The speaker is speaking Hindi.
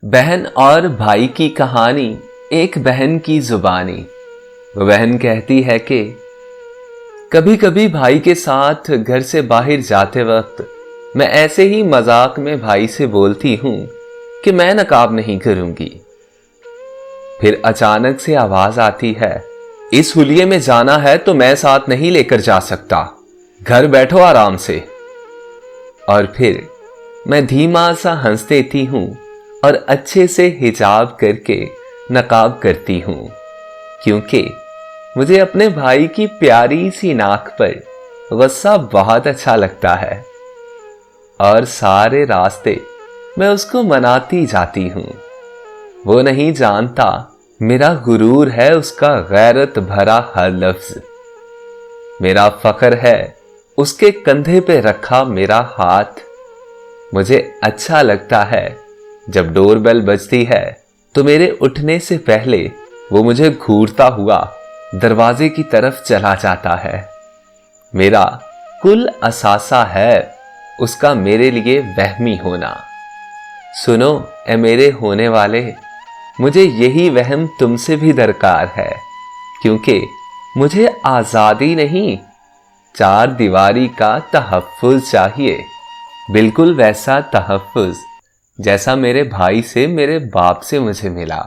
बहन और भाई की कहानी। एक बहन की जुबानी। वो बहन कहती है कि कभी कभी भाई के साथ घर से बाहर जाते वक्त मैं ऐसे ही मजाक में भाई से बोलती हूं कि मैं नकाब नहीं करूंगी। फिर अचानक से आवाज आती है, इस हुलिये में जाना है तो मैं साथ नहीं लेकर जा सकता, घर बैठो आराम से। और फिर मैं धीमा सा हंस देती हूं और अच्छे से हिजाब करके नकाब करती हूं, क्योंकि मुझे अपने भाई की प्यारी सी नाक पर गुस्सा बहुत अच्छा लगता है और सारे रास्ते मैं उसको मनाती जाती हूं। वो नहीं जानता मेरा गुरूर है उसका गैरत भरा हर लफ्ज, मेरा फख्र है उसके कंधे पे रखा मेरा हाथ। मुझे अच्छा लगता है जब डोरबेल बजती है तो मेरे उठने से पहले वो मुझे घूरता हुआ दरवाजे की तरफ चला जाता है। मेरा कुल असासा है उसका मेरे लिए वहमी होना। सुनो ए मेरे होने वाले, मुझे यही वहम तुमसे भी दरकार है, क्योंकि मुझे आजादी नहीं, चार दीवारी का तहफ्फुज चाहिए। बिल्कुल वैसा तहफ्फुज जैसा मेरे भाई से, मेरे बाप से मुझे मिला।